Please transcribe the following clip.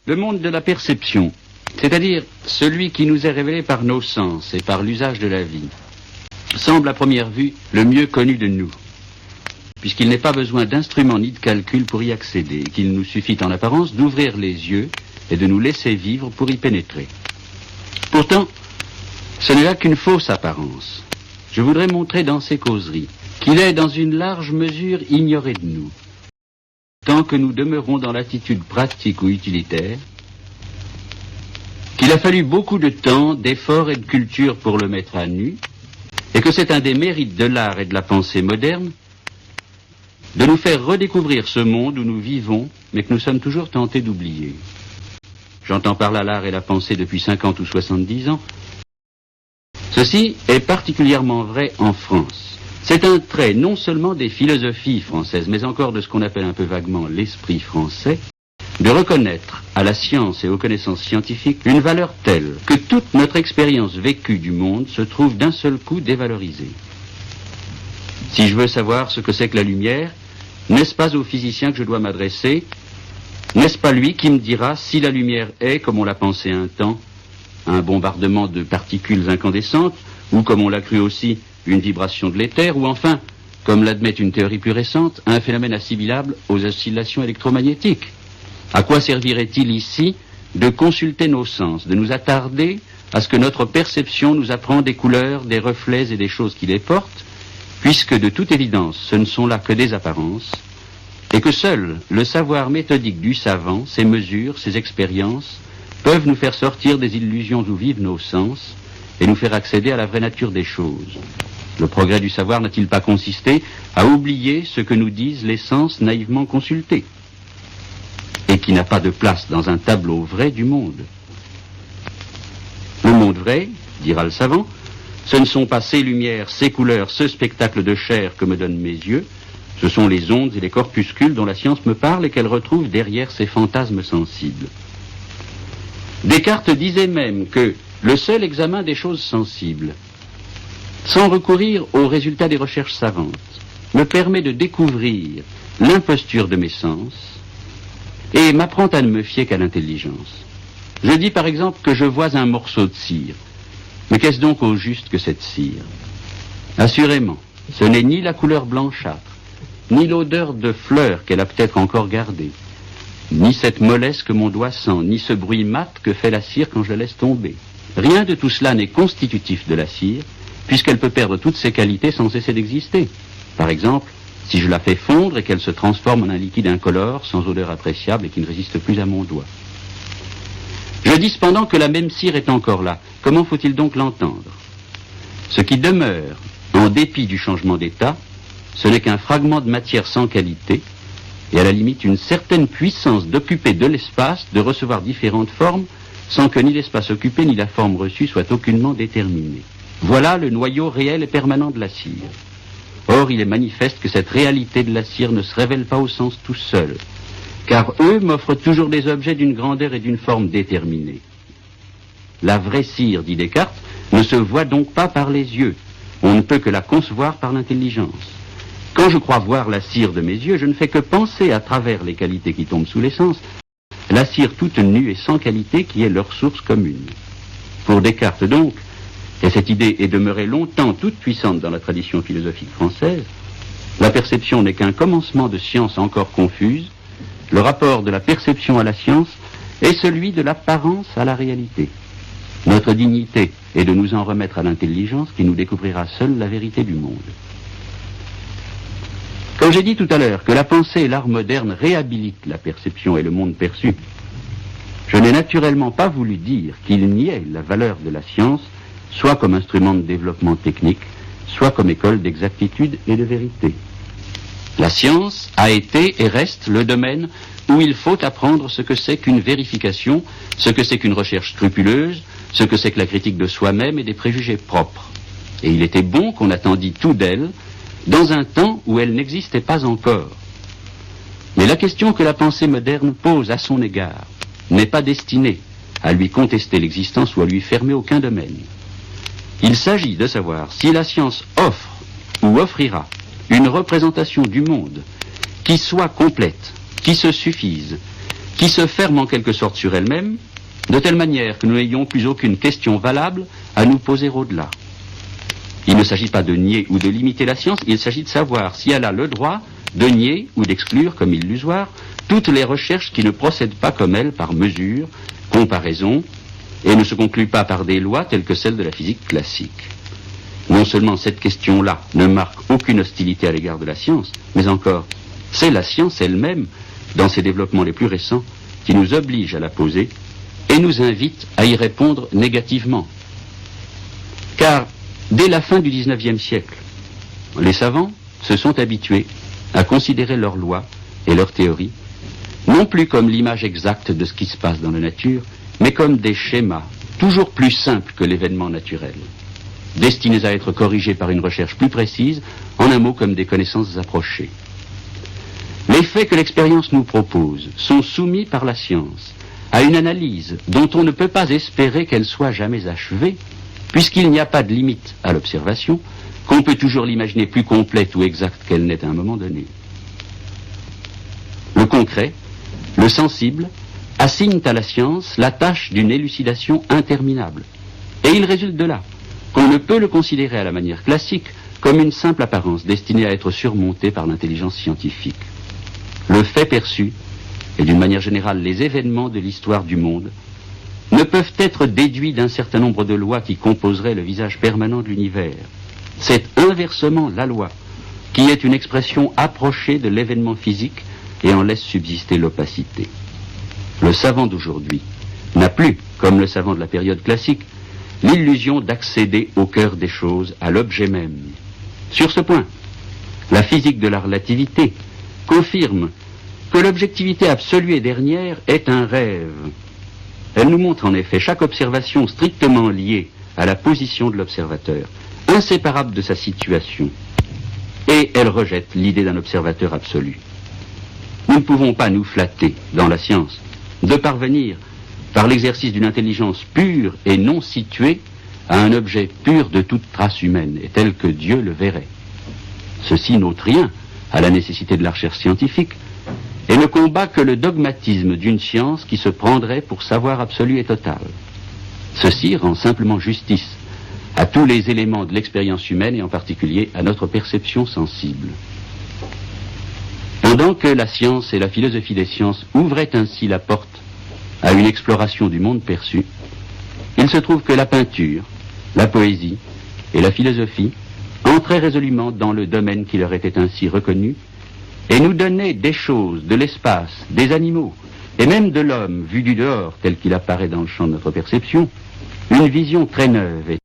Le monde de la perception, c'est-à-dire celui qui nous est révélé par nos sens et par l'usage de la vie, semble à première vue le mieux connu de nous, puisqu'il n'est pas besoin d'instruments ni de calcul pour y accéder, et qu'il nous suffit en apparence d'ouvrir les yeux et de nous laisser vivre pour y pénétrer. Pourtant, ce n'est là qu'une fausse apparence. Je voudrais montrer dans ces causeries qu'il est dans une large mesure ignoré de nous, tant que nous demeurons dans l'attitude pratique ou utilitaire, qu'il a fallu beaucoup de temps, d'efforts et de culture pour le mettre à nu, et que c'est un des mérites de l'art et de la pensée moderne de nous faire redécouvrir ce monde où nous vivons, mais que nous sommes toujours tentés d'oublier. J'entends par là l'art et la pensée depuis 50 ou 70 ans. Ceci est particulièrement vrai en France. C'est un trait non seulement des philosophies françaises, mais encore de ce qu'on appelle un peu vaguement l'esprit français, de reconnaître à la science et aux connaissances scientifiques une valeur telle que toute notre expérience vécue du monde se trouve d'un seul coup dévalorisée. Si je veux savoir ce que c'est que la lumière, n'est-ce pas au physicien que je dois m'adresser? N'est-ce pas lui qui me dira si la lumière est, comme on l'a pensé un temps, un bombardement de particules incandescentes, ou comme on l'a cru aussi, une vibration de l'éther, ou enfin, comme l'admet une théorie plus récente, un phénomène assimilable aux oscillations électromagnétiques? À quoi servirait-il ici de consulter nos sens, de nous attarder à ce que notre perception nous apprend des couleurs, des reflets et des choses qui les portent, puisque de toute évidence ce ne sont là que des apparences, et que seul le savoir méthodique du savant, ses mesures, ses expériences, peuvent nous faire sortir des illusions où vivent nos sens et nous faire accéder à la vraie nature des choses. Le progrès du savoir n'a-t-il pas consisté à oublier ce que nous disent les sens naïvement consultés, et qui n'a pas de place dans un tableau vrai du monde? Le monde vrai, dira le savant, ce ne sont pas ces lumières, ces couleurs, ce spectacle de chair que me donnent mes yeux, ce sont les ondes et les corpuscules dont la science me parle et qu'elle retrouve derrière ces fantasmes sensibles. Descartes disait même que le seul examen des choses sensibles, sans recourir aux résultats des recherches savantes, me permet de découvrir l'imposture de mes sens et m'apprend à ne me fier qu'à l'intelligence. Je dis par exemple que je vois un morceau de cire. Mais qu'est-ce donc au juste que cette cire? Assurément, ce n'est ni la couleur blanchâtre, ni l'odeur de fleurs qu'elle a peut-être encore gardée, ni cette mollesse que mon doigt sent, ni ce bruit mat que fait la cire quand je la laisse tomber. Rien de tout cela n'est constitutif de la cire, puisqu'elle peut perdre toutes ses qualités sans cesser d'exister. Par exemple, si je la fais fondre et qu'elle se transforme en un liquide incolore, sans odeur appréciable et qui ne résiste plus à mon doigt. Je dis cependant que la même cire est encore là. Comment faut-il donc l'entendre? Ce qui demeure, en dépit du changement d'état, ce n'est qu'un fragment de matière sans qualité, et à la limite une certaine puissance d'occuper de l'espace, de recevoir différentes formes, sans que ni l'espace occupé ni la forme reçue soient aucunement déterminés. Voilà le noyau réel et permanent de la cire. Or, il est manifeste que cette réalité de la cire ne se révèle pas au sens tout seul, car eux m'offrent toujours des objets d'une grandeur et d'une forme déterminée. La vraie cire, dit Descartes, ne se voit donc pas par les yeux. On ne peut que la concevoir par l'intelligence. Quand je crois voir la cire de mes yeux, je ne fais que penser à travers les qualités qui tombent sous les sens, la cire toute nue et sans qualité qui est leur source commune. Pour Descartes donc, et cette idée est demeurée longtemps toute puissante dans la tradition philosophique française, la perception n'est qu'un commencement de science encore confuse. Le rapport de la perception à la science est celui de l'apparence à la réalité. Notre dignité est de nous en remettre à l'intelligence qui nous découvrira seule la vérité du monde. Quand j'ai dit tout à l'heure que la pensée et l'art moderne réhabilitent la perception et le monde perçu, je n'ai naturellement pas voulu dire qu'il niait la valeur de la science, soit comme instrument de développement technique, soit comme école d'exactitude et de vérité. La science a été et reste le domaine où il faut apprendre ce que c'est qu'une vérification, ce que c'est qu'une recherche scrupuleuse, ce que c'est que la critique de soi-même et des préjugés propres. Et il était bon qu'on attendît tout d'elle dans un temps où elle n'existait pas encore. Mais la question que la pensée moderne pose à son égard n'est pas destinée à lui contester l'existence ou à lui fermer aucun domaine. Il s'agit de savoir si la science offre ou offrira une représentation du monde qui soit complète, qui se suffise, qui se ferme en quelque sorte sur elle-même, de telle manière que nous n'ayons plus aucune question valable à nous poser au-delà. Il ne s'agit pas de nier ou de limiter la science, il s'agit de savoir si elle a le droit de nier ou d'exclure, comme illusoire, toutes les recherches qui ne procèdent pas comme elle par mesure, comparaison, et ne se concluent pas par des lois telles que celles de la physique classique. Non seulement cette question-là ne marque aucune hostilité à l'égard de la science, mais encore, c'est la science elle-même, dans ses développements les plus récents, qui nous oblige à la poser et nous invite à y répondre négativement. Car, dès la fin du XIXe siècle, les savants se sont habitués à considérer leurs lois et leurs théories, non plus comme l'image exacte de ce qui se passe dans la nature, mais comme des schémas toujours plus simples que l'événement naturel, destinés à être corrigés par une recherche plus précise, en un mot comme des connaissances approchées. Les faits que l'expérience nous propose sont soumis par la science à une analyse dont on ne peut pas espérer qu'elle soit jamais achevée, puisqu'il n'y a pas de limite à l'observation, qu'on peut toujours l'imaginer plus complète ou exacte qu'elle n'est à un moment donné. Le concret, le sensible, assignent à la science la tâche d'une élucidation interminable. Et il résulte de là qu'on ne peut le considérer à la manière classique comme une simple apparence destinée à être surmontée par l'intelligence scientifique. Le fait perçu, et d'une manière générale les événements de l'histoire du monde, ne peuvent être déduits d'un certain nombre de lois qui composeraient le visage permanent de l'univers. C'est inversement la loi, qui est une expression approchée de l'événement physique et en laisse subsister l'opacité. Le savant d'aujourd'hui n'a plus, comme le savant de la période classique, l'illusion d'accéder au cœur des choses, à l'objet même. Sur ce point, la physique de la relativité confirme que l'objectivité absolue et dernière est un rêve. Elle nous montre en effet chaque observation strictement liée à la position de l'observateur, inséparable de sa situation, et elle rejette l'idée d'un observateur absolu. Nous ne pouvons pas nous flatter, dans la science, de parvenir, par l'exercice d'une intelligence pure et non située, à un objet pur de toute trace humaine, et tel que Dieu le verrait. Ceci n'ôte rien à la nécessité de la recherche scientifique, et ne combat que le dogmatisme d'une science qui se prendrait pour savoir absolu et total. Ceci rend simplement justice à tous les éléments de l'expérience humaine et en particulier à notre perception sensible. Pendant que la science et la philosophie des sciences ouvraient ainsi la porte à une exploration du monde perçu, il se trouve que la peinture, la poésie et la philosophie entraient résolument dans le domaine qui leur était ainsi reconnu et nous donnaient des choses, de l'espace, des animaux et même de l'homme vu du dehors tel qu'il apparaît dans le champ de notre perception, une vision très neuve et